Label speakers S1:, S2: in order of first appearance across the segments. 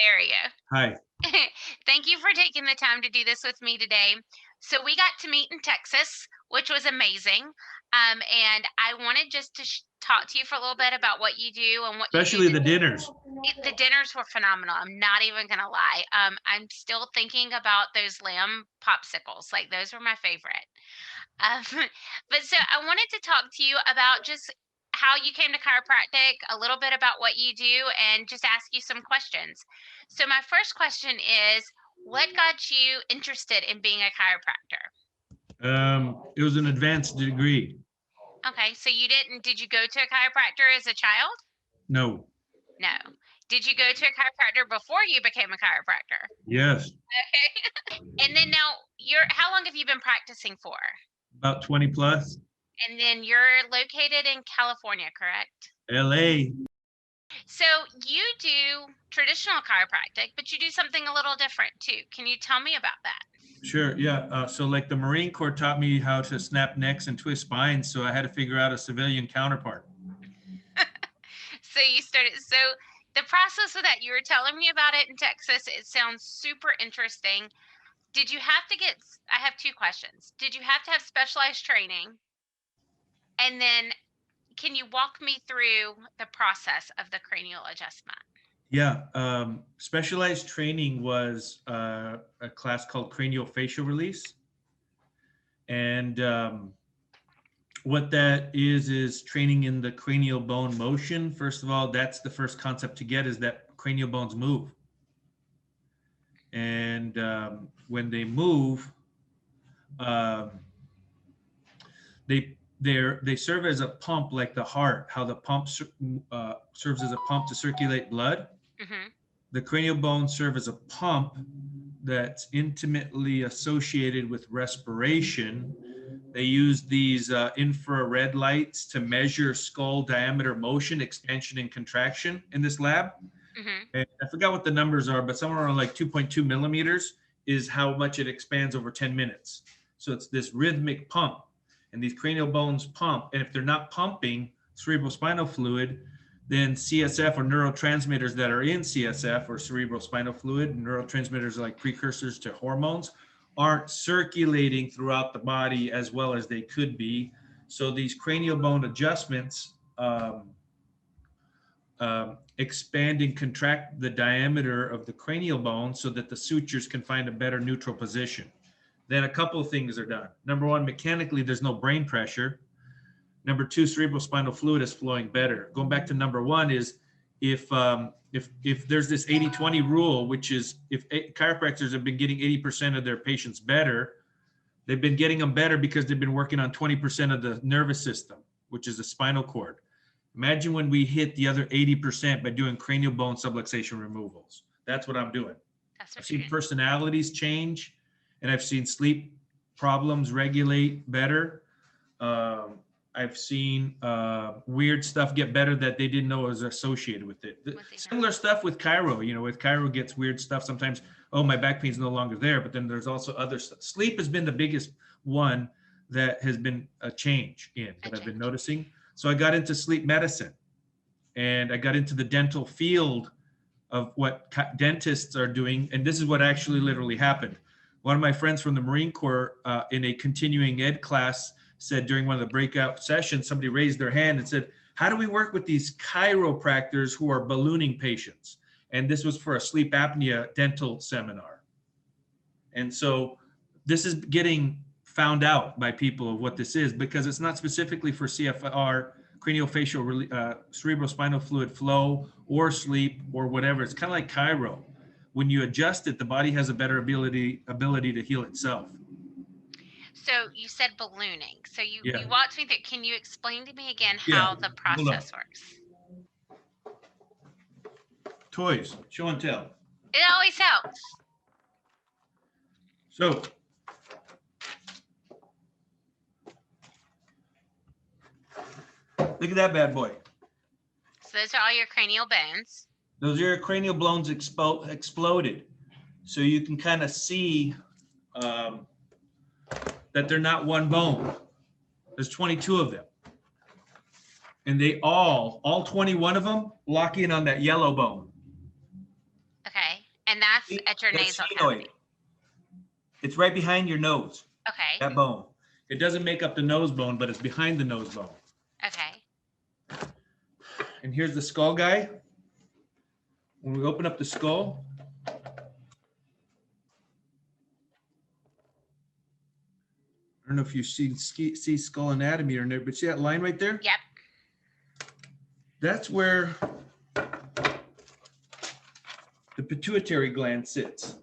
S1: There you
S2: Hi.
S1: go. Thank you for taking the time to do this with me today. So we got to meet in Texas, which was amazing. And I wanted just to talk to you for a little bit about what you do and what you do.
S2: Especially the dinners.
S1: The dinners were phenomenal. I'm not even gonna lie. I'm still thinking about those lamb popsicles. Like those were my favorite. Um, but so I wanted to talk to you about just how you came to chiropractic, a little bit about what you do, and just ask you some questions. So my first question is, what got you interested in being a chiropractor?
S2: It was an advanced degree.
S1: Okay, so did you go to a chiropractor as a child?
S2: No.
S1: No. Did you go to a chiropractor before you became a chiropractor?
S2: Yes.
S1: Okay. And then now how long have you been practicing for?
S2: About 20 plus.
S1: And then you're located in California, correct?
S2: LA.
S1: So you do traditional chiropractic, but you do something a little different too. Can you tell me about that?
S2: Sure. Yeah. So like the Marine Corps taught me how to snap necks and twist spines. So I had to figure out a civilian counterpart.
S1: So the process of that, you were telling me about it in Texas. It sounds super interesting. Did you have to I have two questions. Did you have to have specialized training? And then can you walk me through the process of the cranial adjustment?
S2: Yeah. Specialized training was a class called cranial facial release. And what that is training in the cranial bone motion. First of all, that's the first concept to get, is that cranial bones move. And when they move, um, they serve as a pump, like the heart, how the pump serves as a pump to circulate blood.
S1: Mm-hmm.
S2: The cranial bones serve as a pump that's intimately associated with respiration. They use these infrared lights to measure skull diameter motion, expansion and contraction in this lab.
S1: Mm-hmm.
S2: And I forgot what the numbers are, but somewhere around like 2.2 millimeters is how much it expands over 10 minutes. So it's this rhythmic pump, and these cranial bones pump. And if they're not pumping cerebrospinal fluid, then CSF, or neurotransmitters that are in CSF or cerebrospinal fluid, neurotransmitters like precursors to hormones, aren't circulating throughout the body as well as they could be. So these cranial bone adjustments expand and contract the diameter of the cranial bone so that the sutures can find a better neutral position. Then a couple of things are done. Number one, mechanically, there's no brain pressure. Number two, cerebrospinal fluid is flowing better. Going back to number one is if there's this 80-20 rule, which is if chiropractors have been getting 80% of their patients better, they've been getting them better because they've been working on 20% of the nervous system, which is the spinal cord. Imagine when we hit the other 80% by doing cranial bone subluxation removals. That's what I'm doing. I've seen personalities change, and I've seen sleep problems regulate better. I've seen weird stuff get better that they didn't know was associated with it. Similar stuff with Chiro. With Chiro gets weird stuff sometimes. Oh, my back pain's no longer there, but then there's also other stuff. Sleep has been the biggest one that has been a change in that I've been noticing. So I got into sleep medicine, and I got into the dental field of what dentists are doing. And this is what actually literally happened. One of my friends from the Marine Corps in a continuing ed class said during one of the breakout sessions, somebody raised their hand and said, how do we work with these chiropractors who are ballooning patients? And this was for a sleep apnea dental seminar. And so this is getting found out by people of what this is, because it's not specifically for CFR, craniofacial cerebrospinal fluid flow or sleep or whatever. It's kind of like Chiro. When you adjust it, the body has a better ability to heal itself.
S1: So you said ballooning. So you walked me through. Can you explain to me again how the
S2: Hold on.
S1: process works?
S2: Toys, show and tell.
S1: It always helps.
S2: So look at that bad boy.
S1: So those are all your cranial bones.
S2: Those are your cranial bones exploded. So you can kind of see that they're not one bone. There's 22 of them. And they all 21 of them lock in on that yellow bone.
S1: Okay. And that's
S3: See?
S1: at your
S3: That's
S1: nasal
S3: sphenoid.
S1: cavity.
S3: It's right behind your nose,
S1: Okay.
S3: that bone.
S2: It doesn't make up the nose bone, but it's behind the nose bone.
S1: Okay.
S2: And here's the skull guy. When we open up the skull, I don't know if you see skull anatomy or not, but see that line right there?
S1: Yep.
S2: That's where the pituitary gland sits.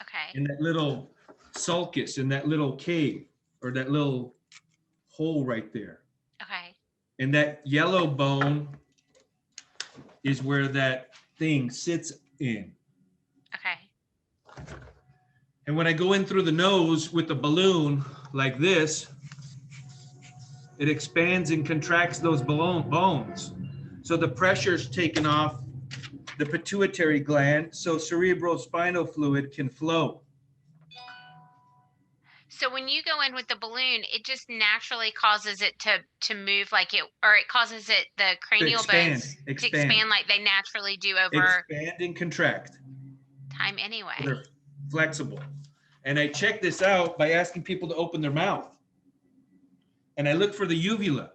S1: Okay.
S2: In that little sulcus, in that little cave, or that little hole right there.
S1: Okay.
S2: And that yellow bone is where that thing sits in.
S1: Okay.
S2: And when I go in through the nose with the balloon like this, it expands and contracts those bones. So the pressure's taken off the pituitary gland, so cerebrospinal fluid can flow.
S1: So when you go in with the balloon, it just naturally causes it to move like it, or it causes it, the cranial bones to expand like they naturally do over
S2: Expand and contract.
S1: time anyway.
S2: So they're flexible. And I check this out by asking people to open their mouth. And I look for the uvula.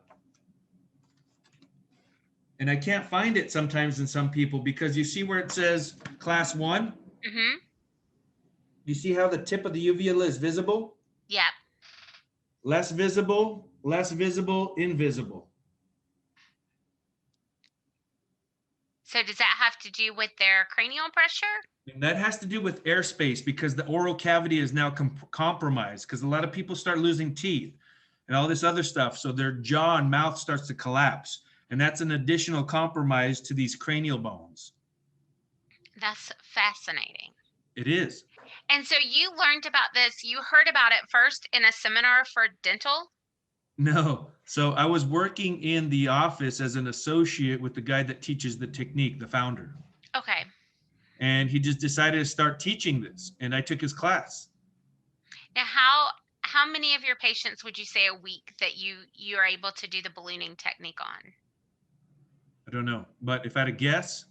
S2: And I can't find it sometimes in some people, because you see where it says class 1?
S1: Mm-hmm.
S2: You see how the tip of the uvula is visible?
S1: Yep.
S2: Less visible, invisible.
S1: So does that have to do with their cranial pressure?
S2: And that has to do with airspace, because the oral cavity is now compromised, because a lot of people start losing teeth and all this other stuff. So their jaw and mouth starts to collapse. And that's an additional compromise to these cranial bones.
S1: That's fascinating.
S2: It is.
S1: And so you learned about this, you heard about it first in a seminar for dental?
S2: No. So I was working in the office as an associate with the guy that teaches the technique, the founder.
S1: Okay.
S2: And he just decided to start teaching this, and I took his class.
S1: Now, how many of your patients would you say a week that you're able to do the ballooning technique on?
S2: I don't know, but if I had to guess,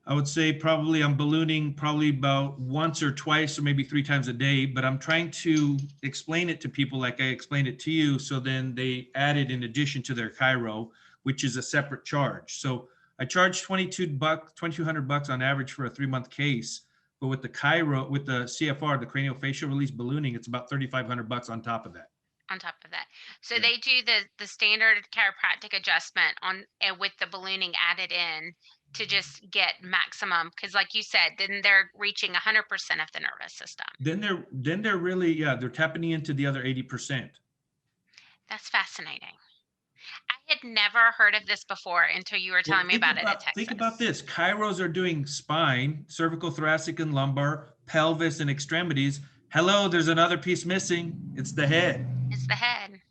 S2: I would say probably I'm ballooning probably about once or twice or maybe 3 times a day, but I'm trying to explain it to people like I explained it to you, so then they add it in addition to their Chiro, which is a separate charge. So I charge $2,200 on average for a 3-month case, but with the Chiro, with the CFR, the cranial facial release ballooning, it's about $3,500 on top of that.
S1: On top of that. So
S2: Yeah.
S1: they do the standard chiropractic adjustment on with the ballooning added in to just get maximum, because like you said, then they're reaching 100% of the nervous system.
S2: Then they're really, they're tapping into the other 80%.
S1: That's fascinating. I had never heard of this before until you were telling me about it at Texas.
S2: Think about this. Chiros are doing spine, cervical, thoracic, and lumbar, pelvis, and extremities. Hello, there's another piece missing. It's the head.
S1: It's the head.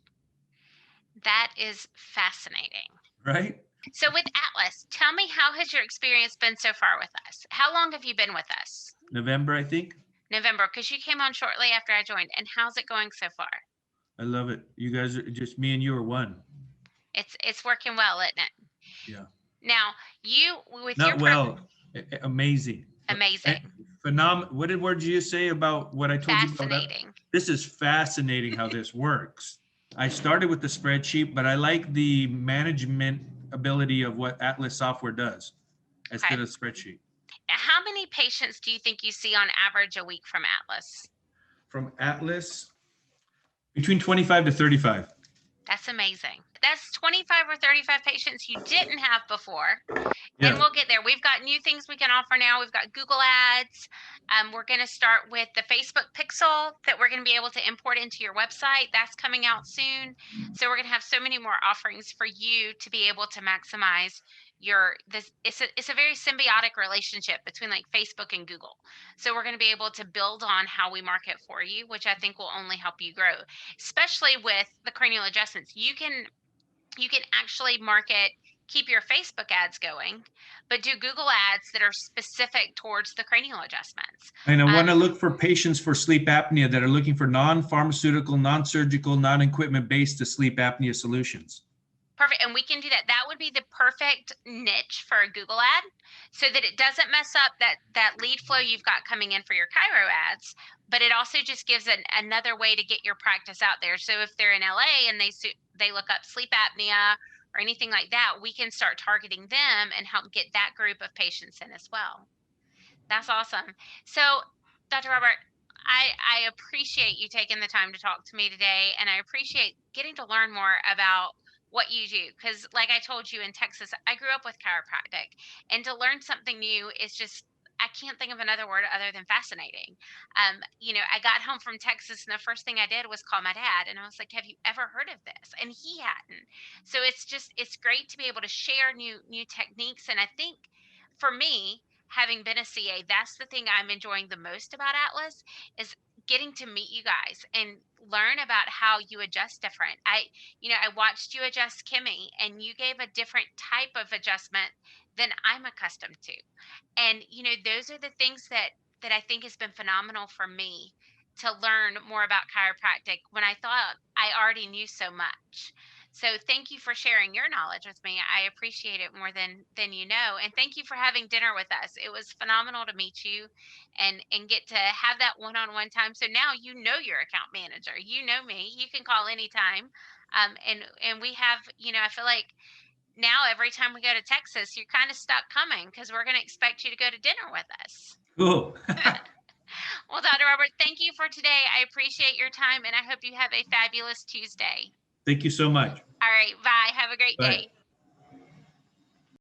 S1: That is fascinating.
S2: Right?
S1: So with Atlas, tell me, how has your experience been so far with us? How long have you been with us?
S2: November, I think.
S1: November, because you came on shortly after I joined. And how's it going so far?
S2: I love it. You guys are just, me and you are one.
S1: It's working well, isn't it?
S2: Yeah.
S1: Now, you with
S2: Not
S1: your
S2: well. Amazing.
S1: Amazing.
S2: Phenomenal. What did you say about what I told you about?
S1: Fascinating.
S2: This is fascinating how this works. I started with the spreadsheet, but I like the management ability of what Atlas software does instead of spreadsheet.
S1: How many patients do you think you see on average a week from Atlas?
S2: From Atlas, between 25 to 35.
S1: That's amazing. That's 25 or 35 patients you didn't have before.
S2: Yeah.
S1: And we'll get there. We've got new things we can offer now. We've got Google Ads. We're going to start with the Facebook Pixel that we're going to be able to import into your website. That's coming out soon. So we're going to have so many more offerings for you to be able to maximize it's a very symbiotic relationship between like Facebook and Google. So we're going to be able to build on how we market for you, which I think will only help you grow, especially with the cranial adjustments. You can actually keep your Facebook ads going, but do Google ads that are specific towards the cranial adjustments.
S2: And I want to look for patients for sleep apnea that are looking for non-pharmaceutical, non-surgical, non-equipment based to sleep apnea solutions.
S1: Perfect. And we can do that. That would be the perfect niche for a Google ad, so that it doesn't mess up that lead flow you've got coming in for your Chiro ads, but it also just gives another way to get your practice out there. So if they're in LA and they look up sleep apnea or anything like that, we can start targeting them and help get that group of patients in as well. That's awesome. So, Dr. Robert, I appreciate you taking the time to talk to me today, and I appreciate getting to learn more about what you do. Because, like I told you, in Texas, I grew up with chiropractic, and to learn something new is just, I can't think of another word other than fascinating. I got home from Texas, and the first thing I did was call my dad, and I was like, "Have you ever heard of this?" And he hadn't. So it's great to be able to share new techniques, and I think for me, having been a CA, that's the thing I'm enjoying the most about Atlas, is getting to meet you guys and learn about how you adjust different. I watched you adjust Kimmy, and you gave a different type of adjustment than I'm accustomed to. And those are the things that I think has been phenomenal for me to learn more about chiropractic when I thought I already knew so much. So thank you for sharing your knowledge with me. I appreciate it more than you know. And thank you for having dinner with us. It was phenomenal to meet you and get to have that one-on-one time. So now you know your account manager. You know me. You can call anytime. And we have, I feel like now every time we go to Texas, you're kind of stuck coming because we're going to expect you to go to dinner with us.
S2: Cool.
S1: Well, Dr. Robert, thank you for today. I appreciate your time, and I hope you have a fabulous Tuesday.
S2: Thank you so much.
S1: All right, bye. Have a great
S2: Bye.
S1: day.